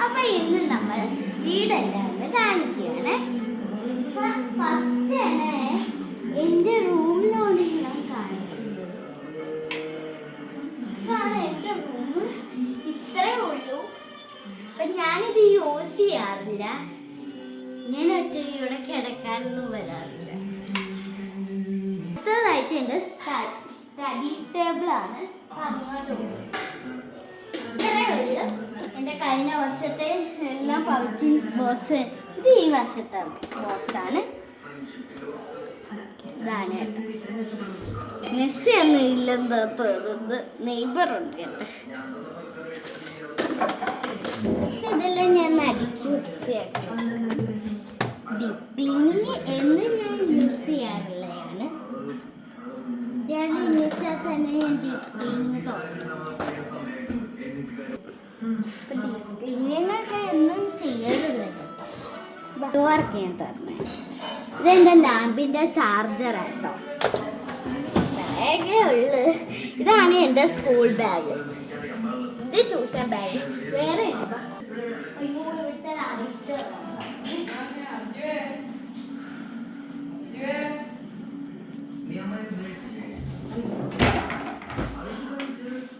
അപ്പൊ ഇന്ന് നമ്മൾ വീടെല്ലാം ഒന്ന് കാണിക്കുകയാണ്. ഫസ്റ്റ് എന്റെ റൂമിലാണ് ഞാൻ കാണിക്കുന്നത്. എന്റെ റൂം ഇത്രേ ഉള്ളൂ. അപ്പൊ ഞാനിത് യൂസ് ചെയ്യാറില്ല. ഞാൻ ഒറ്റയ്ക്ക് ഇവിടെ കിടക്കാനൊന്നും വരാറില്ല. അടുത്തതായിട്ട് എന്റെ സ്റ്റഡി ടേബിളാണ്. എന്റെ കഴിഞ്ഞ വർഷത്തെ എല്ലാം പൗച്ചിങ് ബോക്സ്. ഇത് ഈ വർഷത്തെ ബോക്സാണ്. ഇതാണ് കേട്ടോ. മെസ്സി ഒന്നും ഇല്ലെന്ന് തോന്നുന്നത്. നെയ്ബറുണ്ട് കേട്ടോ. ഇതെല്ലാം ഞാൻ അടിച്ചു വൃത്തിയാക്കും. ഡീപ് ക്ലീനിങ് എന്നും ഞാൻ യൂസ് ചെയ്യാറുള്ളതാണ്. എന്നുവെച്ചാൽ തന്നെ ഞാൻ ഡീപ് ക്ലീനിങ് തുടങ്ങും. ഡീപ് ക്ലീനിങ്ങൊക്കെ എന്നും ചെയ്യാറില്ല കേട്ടോ. വർക്ക് ചെയ്യാൻ തന്നെ. ഇതെൻ്റെ ലാമ്പിൻ്റെ ചാർജറാട്ടോ. ബാഗേ ഉള്ളു. ഇതാണ് എൻ്റെ സ്കൂൾ ബാഗ്. ഇത് ട്യൂഷൻ ബാഗ്. വേറെ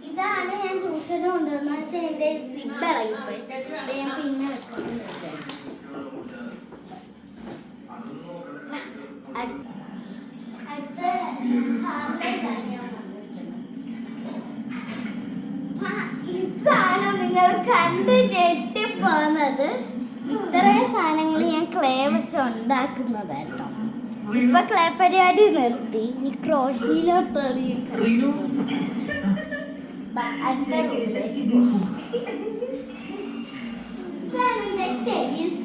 ഇതാണ് ഞാൻ ട്യൂഷന് കൊണ്ടുവന്ന. പക്ഷെ എൻ്റെ സിബ് ഇളകിപ്പോയി. ഞാൻ പിന്നെ ഇതാണ് നിങ്ങൾ കണ്ട് ഞെട്ടിപ്പോകുന്നത്. ഇത്രയും സാധനങ്ങൾ ഞാൻ ക്ലേ വെച്ച് ഉണ്ടാക്കുന്നതാട്ടോ. ഇപ്പൊ ക്ലേ പരിപാടി നിർത്തി. ഈ ക്രോഷിയിലോട്ട്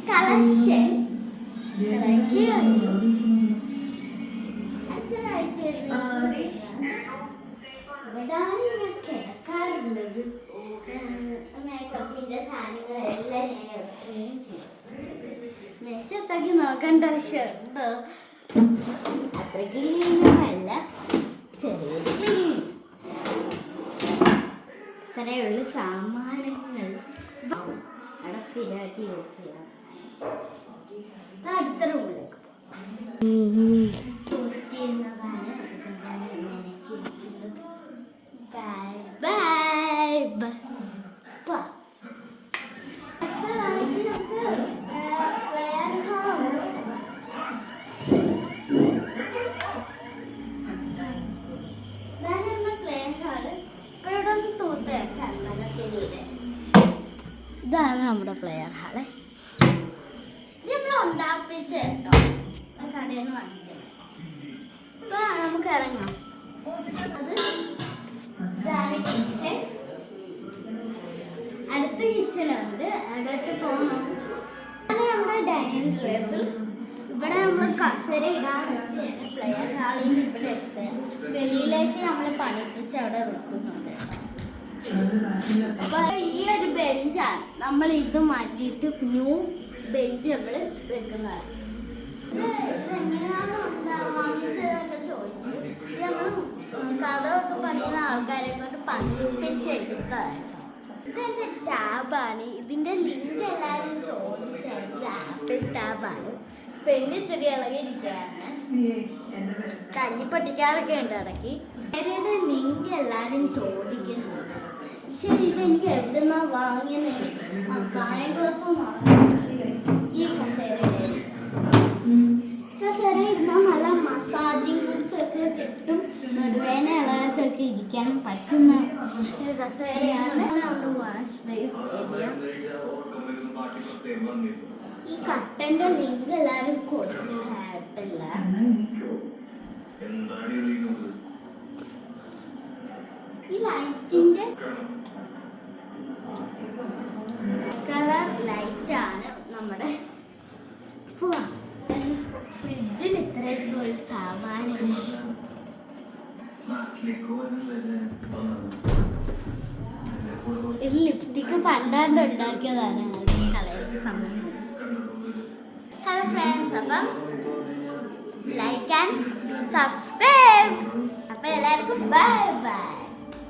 കളക്ഷൻ കിടക്കാറുള്ളത്. മേക്കപ്പിന്റെ സാധനങ്ങളെല്ലാം ഞാൻ മെഷത്തൊക്കെ നോക്കേണ്ട ആവശ്യമുണ്ടോ? അത്രയ്ക്ക് ക്ലീനല്ല, ചെറിയ ക്ലീൻ. ഇത്രയുള്ള സാമാനങ്ങൾ അവിടെ സ്ഥിരമായിട്ട് യൂസ് ചെയ്യാം. അടുത്ത റൂമിലേക്ക് യൂസ് ചെയ്യുന്നതാണ്. ഇതാണ് നമ്മുടെ പ്ലെയർ ഹാള്. നമ്മൾ ഉണ്ടാപ്പിച്ച കേട്ടോ, കടയിൽ നിന്ന് വാങ്ങിയത്. ഇപ്പൊ നമുക്ക് ഇറങ്ങാം. അത് ഇതാണ് കിച്ചൺ. അടുത്ത കിച്ചണുണ്ട്, അവിടോട്ട് പോകണം. അതാണ് നമ്മുടെ ഡൈനിങ് ടേബിൾ. ഇവിടെ നമ്മൾ കസര ഇടാൻ വെച്ച് പ്ലെയർ ഹാളിൽ നിന്ന് ഇവിടെ എടുത്ത് വെളിയിലേക്ക് നമ്മൾ പണിപ്പിച്ച് അവിടെ വെക്കുന്നുണ്ട്. അപ്പൊ ഈ ഒരു ബെഞ്ചാണ്. നമ്മൾ ഇത് മാറ്റിയിട്ട് ന്യൂ ബെഞ്ച് നമ്മൾ വെക്കുന്നതാണ്. ഇതെങ്ങനെയാണ് വാങ്ങിച്ചതെന്നൊക്കെ ചോദിച്ച് നമ്മൾ കഥയൊക്കെ പറയുന്ന ആൾക്കാരെ കൊണ്ട് പണിപ്പിച്ചെടുത്തതാണ്. ഇതെന്റെ ടാബാണ്. ഇതിന്റെ ലിങ്ക് എല്ലാവരും ചോദിച്ചായിരുന്നു. ആപ്പിൾ ടാബാണ്. പെണ്ണ് ചെടി ഇളകിയിരിക്കുകയാണ്. കഞ്ഞി പൊട്ടിക്കാറൊക്കെ ഉണ്ട് ഇടയ്ക്ക്. കസേരയുടെ ലിങ്ക് എല്ലാവരും ചോദിക്കുന്നുണ്ട്. ശരി, ഇതെനിക്ക് എവിടുന്നാ വാങ്ങിയത്? ഈ കസേരയുടെ ഇരുന്നാൽ നല്ല മസാജിങ് ഗുഡ്സ് ഒക്കെ കിട്ടും. നടുവേന ഉള്ളവർക്കൊക്കെ ഇരിക്കാൻ പറ്റുന്ന ഒരു കസേരയാണ്. നമ്മുടെ വാഷ് ബേസ് ഏരിയ. ഈ കട്ടന്റെ ലിങ്ക് എല്ലാവരും കൊടുത്തിട്ടില്ല. ഈ ലൈറ്റിന്റെ കളർ ലൈറ്റാണ് നമ്മുടെ. ഫ്രിഡ്ജിൽ ഇത്രയൊക്കെ ഒരു സാമാനങ്ങൾ. ഇത് ലിപ്സ്റ്റിക്ക് പണ്ടാണ്ട് ഉണ്ടാക്കിയതാണ്. കളയുന്ന സമയം. ഹലോ ഫ്രണ്ട്സ്, അപ്പം ലൈക്ക് ആൻഡ് സബ്സ്ക്രൈബ്. അപ്പം എല്ലാവർക്കും ബൈ ബൈ.